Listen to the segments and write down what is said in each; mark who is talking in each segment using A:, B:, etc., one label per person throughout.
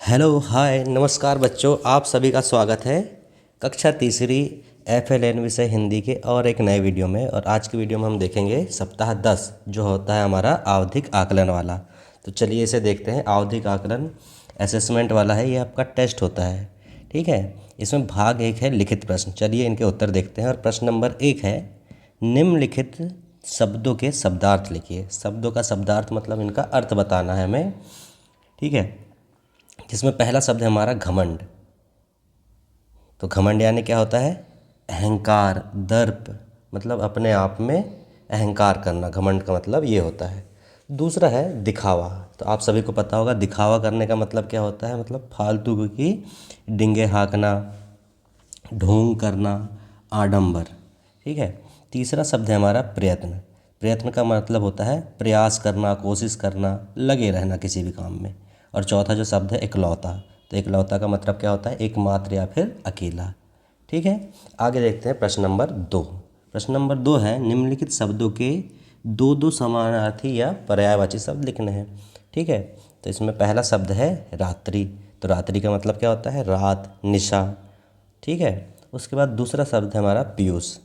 A: Hello hi नमस्कार बच्चों, आप सभी का स्वागत है कक्षा तीसरी FLN विषय हिंदी के और एक नए वीडियो में। और आज की वीडियो में हम देखेंगे सप्ताह 10 जो होता है हमारा आवधिक आकलन वाला। तो चलिए इसे देखते हैं। आवधिक आकलन असेसमेंट वाला है, ये आपका टेस्ट होता है। ठीक है, इसमें भाग 1 है लिखित प्रश्न। चलिए इनके उत्तर देखते हैं। और प्रश्न नंबर 1 है, निम्नलिखित शब्दों के शब्दार्थ लिखिए। शब्दों का शब्दार्थ मतलब इनका अर्थ बताना है हमें। ठीक है, जिसमें पहला शब्द है हमारा घमंड। तो घमंड यानी क्या होता है? अहंकार, दर्प, मतलब अपने आप में अहंकार करना। घमंड का मतलब ये होता है। दूसरा है दिखावा। तो आप सभी को पता होगा दिखावा करने का मतलब क्या होता है, मतलब फालतू की डिंगे हाँकना, ढोंग करना, आडंबर। ठीक है। तीसरा शब्द है हमारा प्रयत्न। प्रयत्न का मतलब होता है प्रयास करना, कोशिश करना, लगे रहना किसी भी काम में। और चौथा जो शब्द है इकलौता। तो इकलौता का मतलब क्या होता है? एकमात्र या फिर अकेला। ठीक है, आगे देखते हैं प्रश्न नंबर 2। प्रश्न नंबर 2 है, निम्नलिखित शब्दों के दो दो समानार्थी या पर्यायवाची शब्द लिखने हैं। ठीक है, तो इसमें पहला शब्द है रात्रि। तो रात्रि का मतलब क्या होता है? रात, निशा। ठीक है, उसके बाद दूसरा शब्द है हमारा पीयूष,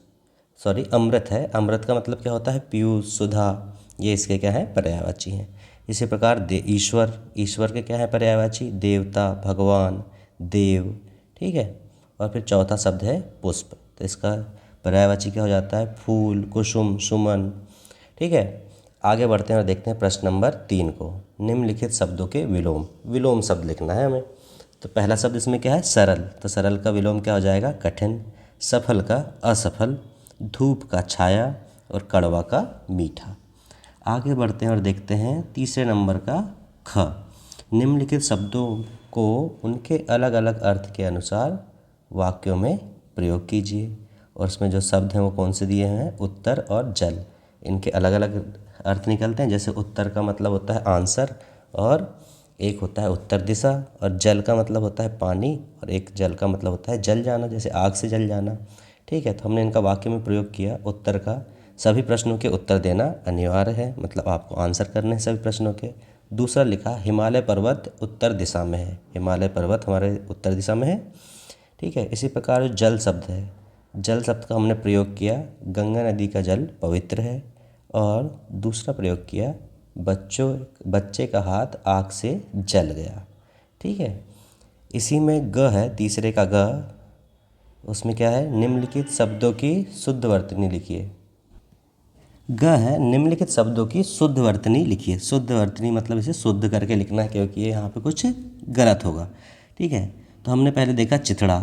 A: अमृत है। अमृत का मतलब क्या होता है? पीयूष, सुधा। ये इसके क्या है? पर्यायवाची हैं। इसी प्रकार ईश्वर, ईश्वर के क्या है पर्यायवाची? देवता, भगवान, देव। ठीक है, और फिर चौथा शब्द है पुष्प। तो इसका पर्यायवाची क्या हो जाता है? फूल, कुसुम, सुमन। ठीक है, आगे बढ़ते हैं और देखते हैं प्रश्न नंबर 3 को। निम्नलिखित शब्दों के विलोम। विलोम शब्द लिखना है हमें। तो पहला शब्द इसमें क्या है? सरल। तो सरल का विलोम क्या हो जाएगा? कठिन। सफल का असफल। धूप का छाया। और कड़वा का मीठा। आगे बढ़ते हैं और देखते हैं तीसरे नंबर का ख। निम्नलिखित शब्दों को उनके अलग अलग अर्थ के अनुसार वाक्यों में प्रयोग कीजिए। और उसमें जो शब्द हैं वो कौन से दिए हैं? उत्तर और जल। इनके अलग अलग अर्थ निकलते हैं। जैसे उत्तर का मतलब होता है आंसर, और एक होता है उत्तर दिशा। और जल का मतलब होता है पानी, और एक जल का मतलब होता है जल जाना, जैसे आग से जल जाना। ठीक है, तो हमने इनका वाक्य में प्रयोग किया। उत्तर का सभी प्रश्नों के उत्तर देना अनिवार्य है, मतलब आपको आंसर करने हैं सभी प्रश्नों के। दूसरा लिखा, हिमालय पर्वत उत्तर दिशा में है। हिमालय पर्वत हमारे उत्तर दिशा में है। ठीक है, इसी प्रकार जो जल शब्द है, जल शब्द का हमने प्रयोग किया, गंगा नदी का जल पवित्र है। और दूसरा प्रयोग किया, बच्चे का हाथ आग से जल गया। ठीक है, इसी में ग है, तीसरे का ग। उसमें क्या है? निम्नलिखित शब्दों की शुद्ध वर्तनी लिखिए। ग है, निम्नलिखित शब्दों की शुद्ध वर्तनी लिखिए। शुद्ध वर्तनी मतलब इसे शुद्ध करके लिखना है, क्योंकि ये यहाँ पे कुछ गलत होगा। ठीक है, तो हमने पहले देखा चिथड़ा।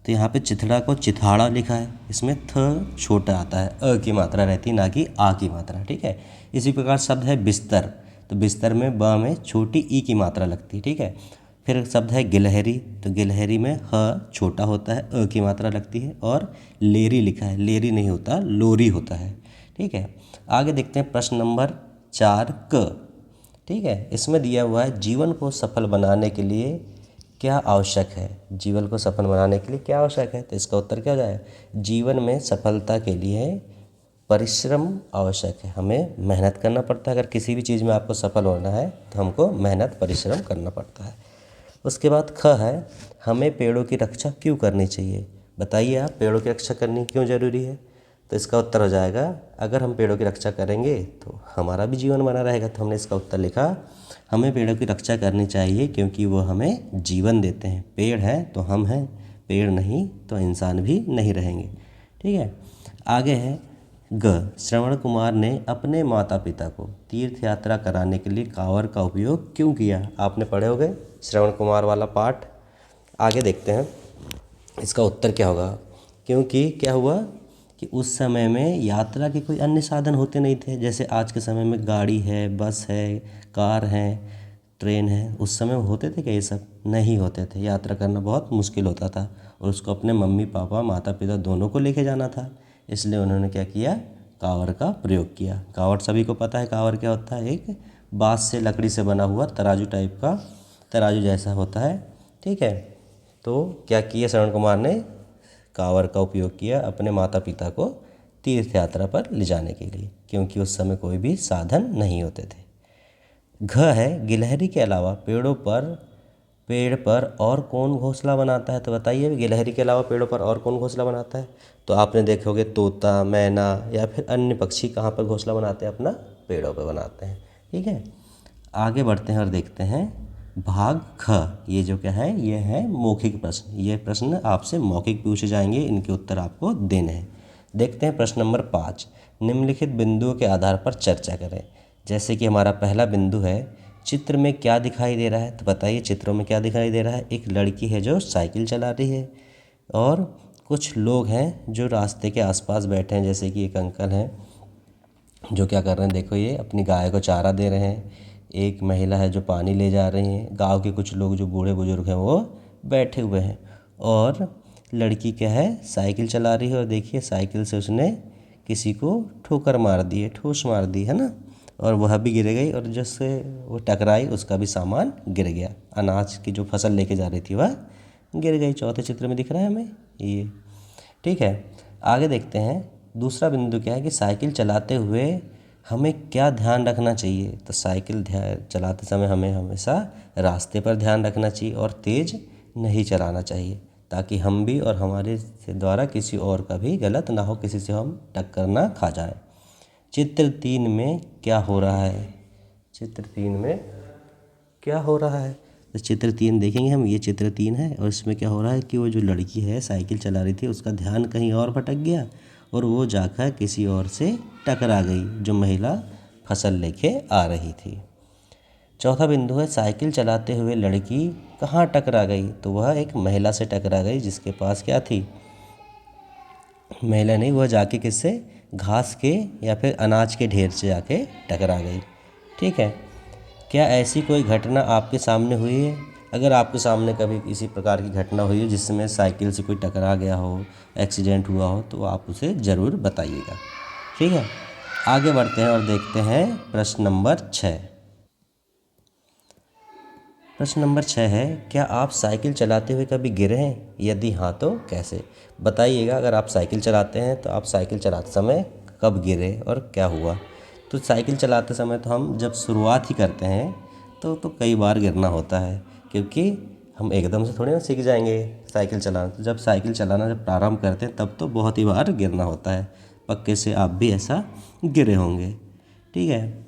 A: तो यहाँ पे चिथड़ा को चिथाड़ा लिखा है। इसमें थ छोटा आता है, अ की मात्रा रहती है, ना कि आ की मात्रा। ठीक है, इसी प्रकार शब्द है बिस्तर। तो बिस्तर में ब में छोटी ई की मात्रा लगती है। ठीक है, फिर शब्द है गिलहरी। तो गिलहरी में ह छोटा होता है, अ की मात्रा लगती है। और लेरी लिखा है, लेरी नहीं होता, लोरी होता है। ठीक है, आगे देखते हैं प्रश्न नंबर 4 क। ठीक है, इसमें दिया हुआ है, जीवन को सफल बनाने के लिए क्या आवश्यक है? जीवन को सफल बनाने के लिए क्या आवश्यक है? तो इसका उत्तर क्या हो जाएगा? जीवन में सफलता के लिए परिश्रम आवश्यक है। हमें मेहनत करना पड़ता है। अगर किसी भी चीज़ में आपको सफल होना है तो हमको मेहनत, परिश्रम करना पड़ता है। उसके बाद ख है, हमें पेड़ों की रक्षा क्यों करनी चाहिए? बताइए आप, पेड़ों की रक्षा करनी क्यों ज़रूरी है? तो इसका उत्तर हो जाएगा, अगर हम पेड़ों की रक्षा करेंगे तो हमारा भी जीवन बना रहेगा। तो हमने इसका उत्तर लिखा, हमें पेड़ों की रक्षा करनी चाहिए क्योंकि वो हमें जीवन देते हैं। पेड़ है तो हम हैं, पेड़ नहीं तो इंसान भी नहीं रहेंगे। ठीक है, आगे है ग। श्रवण कुमार ने अपने माता पिता को तीर्थ यात्रा कराने के लिए कांवड़ का उपयोग क्यों किया? आपने पढ़े होंगे श्रवण कुमार वाला पाठ। आगे देखते हैं इसका उत्तर क्या होगा। क्योंकि क्या हुआ कि उस समय में यात्रा के कोई अन्य साधन होते नहीं थे। जैसे आज के समय में गाड़ी है, बस है, कार है, ट्रेन है। उस समय होते थे क्या ये सब? नहीं होते थे। यात्रा करना बहुत मुश्किल होता था, और उसको अपने मम्मी पापा, माता पिता दोनों को लेके जाना था। इसलिए उन्होंने क्या किया? कांवड़ का प्रयोग किया। कांवड़ सभी को पता है, कांवड़ क्या होता है? एक बाँस से, लकड़ी से बना हुआ तराजू टाइप का, तराजू जैसा होता है। ठीक है, तो क्या किया श्रवण कुमार ने? कांवड़ का उपयोग किया अपने माता पिता को तीर्थ यात्रा पर ले जाने के लिए, क्योंकि उस समय कोई भी साधन नहीं होते थे। घ है, गिलहरी के अलावा पेड़ों पर पेड़ पर और कौन घोंसला बनाता है? तो बताइए, गिलहरी के अलावा पेड़ों पर और कौन घोंसला बनाता है? तो आपने देखोगे तोता, मैना या फिर अन्य पक्षी कहाँ पर घोंसला बनाते हैं? अपना पेड़ों पर बनाते हैं। ठीक है, आगे बढ़ते हैं और देखते हैं भाग ख। ये जो क्या है, ये है मौखिक प्रश्न। ये प्रश्न आपसे मौखिक पूछे जाएंगे, इनके उत्तर आपको देने हैं। देखते हैं प्रश्न नंबर 5। निम्नलिखित बिंदुओं के आधार पर चर्चा करें। जैसे कि हमारा पहला बिंदु है, चित्र में क्या दिखाई दे रहा है? तो बताइए, चित्रों में क्या दिखाई दे रहा है? एक लड़की है जो साइकिल चला रही है और कुछ लोग हैं जो रास्ते के आसपास बैठे हैं। जैसे कि एक अंकल हैं जो क्या कर रहे हैं, देखो ये अपनी गाय को चारा दे रहे हैं। एक महिला है जो पानी ले जा रही हैं। गांव के कुछ लोग जो बूढ़े बुजुर्ग हैं वो बैठे हुए हैं और लड़की क्या है, साइकिल चला रही है। और देखिए साइकिल से उसने किसी को ठोकर मार दी है, ठोस मार दी है ना, और वह भी गिर गई और जिससे वो टकराई उसका भी सामान गिर गया। अनाज की जो फसल लेके जा रही थी वह गिर गई। चौथे चित्र में दिख रहा है हमें ये। ठीक है, आगे देखते हैं। दूसरा बिंदु क्या है कि साइकिल चलाते हुए हमें क्या ध्यान रखना चाहिए? तो साइकिल चलाते समय हमें हमेशा रास्ते पर ध्यान रखना चाहिए और तेज़ नहीं चलाना चाहिए, ताकि हम भी और हमारे से द्वारा किसी और का भी गलत ना हो, किसी से हम टक्कर ना खा जाएं। चित्र 3 में क्या हो रहा है? चित्र 3 में क्या हो रहा है? तो चित्र 3 देखेंगे हम। ये चित्र 3 है और इसमें क्या हो रहा है कि वो जो लड़की है साइकिल चला रही थी, उसका ध्यान कहीं और भटक गया और वो जाकर किसी और से टकरा गई जो महिला फसल लेके आ रही थी। चौथा बिंदु है, साइकिल चलाते हुए लड़की कहाँ टकरा गई? तो वह एक महिला से टकरा गई जिसके पास क्या थी? महिला नहीं, वह जाके किससे? घास के या फिर अनाज के ढेर से जाके टकरा गई। ठीक है, क्या ऐसी कोई घटना आपके सामने हुई है? अगर आपके सामने कभी किसी प्रकार की घटना हुई है जिसमें साइकिल से कोई टकरा गया हो, एक्सीडेंट हुआ हो, तो आप उसे ज़रूर बताइएगा। ठीक है, आगे बढ़ते हैं और देखते हैं प्रश्न नंबर 6। प्रश्न नंबर 6 है, क्या आप साइकिल चलाते हुए कभी गिरे हैं? यदि हाँ तो कैसे? बताइएगा, अगर आप साइकिल चलाते हैं तो आप साइकिल चलाते समय कब गिरे और क्या हुआ? तो साइकिल चलाते समय तो हम जब शुरुआत ही करते हैं तो कई बार गिरना होता है, क्योंकि हम एकदम से थोड़ी ना सीख जाएंगे साइकिल चलाना। तो जब साइकिल चलाना जब प्रारंभ करते हैं तब तो बहुत ही बार गिरना होता है। पक्के से आप भी ऐसा गिरे होंगे। ठीक है,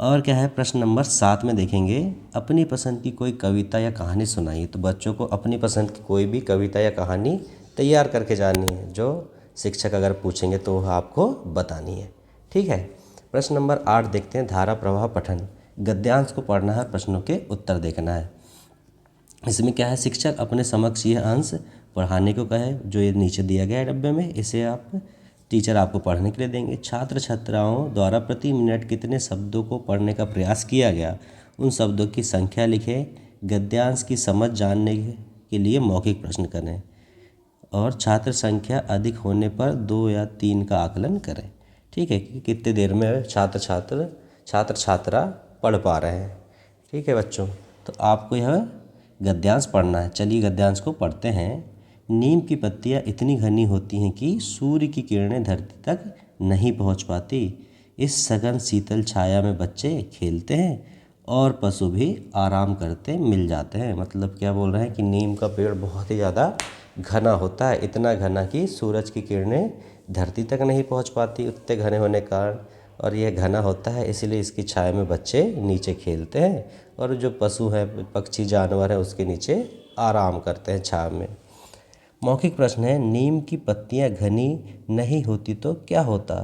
A: और क्या है, प्रश्न नंबर 7 में देखेंगे, अपनी पसंद की कोई कविता या कहानी सुनाइए। तो बच्चों को अपनी पसंद की कोई भी कविता या कहानी तैयार करके जानी है, जो शिक्षक अगर पूछेंगे तो वह आपको बतानी है। ठीक है, प्रश्न नंबर 8 देखते हैं, धारा प्रवाह पठन। गद्यांश को पढ़ना है, प्रश्नों के उत्तर देखना है। इसमें क्या है, शिक्षक अपने समक्ष यह अंश पढ़ाने को कहे, जो ये नीचे दिया गया है डब्बे में, इसे आप टीचर आपको पढ़ने के लिए देंगे। छात्र छात्राओं द्वारा प्रति मिनट कितने शब्दों को पढ़ने का प्रयास किया गया, उन शब्दों की संख्या लिखें। गद्यांश की समझ जानने के लिए मौखिक प्रश्न करें और छात्र संख्या अधिक होने पर 2 या 3 का आकलन करें। ठीक है, कि कितने देर में छात्र छात्रा पढ़ पा रहे हैं। ठीक है बच्चों, तो आपको यह गद्यांश पढ़ना है। चलिए गद्यांश को पढ़ते हैं। नीम की पत्तियां इतनी घनी होती हैं कि सूर्य की किरणें धरती तक नहीं पहुंच पाती। इस सघन शीतल छाया में बच्चे खेलते हैं और पशु भी आराम करते मिल जाते हैं। मतलब क्या बोल रहे हैं कि नीम का पेड़ बहुत ही ज़्यादा घना होता है, इतना घना कि सूरज की किरणें धरती तक नहीं पहुंच पाती, उतने घने होने के कारण। और यह घना होता है इसीलिए इसकी छाया में बच्चे नीचे खेलते हैं और जो पशु हैं, पक्षी जानवर हैं, उसके नीचे आराम करते हैं छाया में। मौखिक प्रश्न है, नीम की पत्तियां घनी नहीं होती तो क्या होता?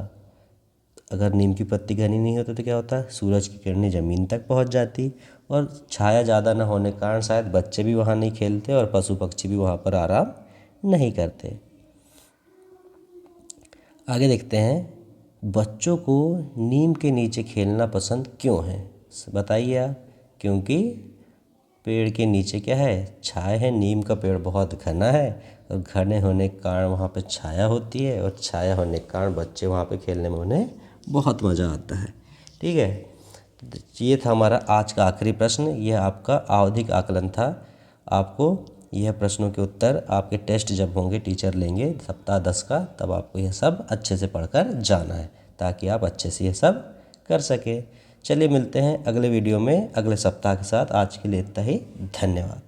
A: अगर नीम की पत्ती घनी नहीं होती तो क्या होता? सूरज की किरणें ज़मीन तक पहुंच जाती और छाया ज़्यादा न होने के कारण शायद बच्चे भी वहाँ नहीं खेलते और पशु पक्षी भी वहाँ पर आराम नहीं करते। आगे देखते हैं, बच्चों को नीम के नीचे खेलना पसंद क्यों है? बताइए आप। क्योंकि पेड़ के नीचे क्या है, छाया है। नीम का पेड़ बहुत घना है और घने होने के कारण वहाँ पे छाया होती है और छाया होने के कारण बच्चे वहाँ पे खेलने में उन्हें बहुत मज़ा आता है। ठीक है, ये था हमारा आज का आखिरी प्रश्न। यह आपका आवधिक आकलन था। आपको यह प्रश्नों के उत्तर आपके टेस्ट जब होंगे, टीचर लेंगे सप्ताह 10 का, तब आपको यह सब अच्छे से पढ़कर जाना है ताकि आप अच्छे से यह सब कर सकें। चलिए मिलते हैं अगले वीडियो में अगले सप्ताह के साथ। आज के लिए इतना ही, धन्यवाद।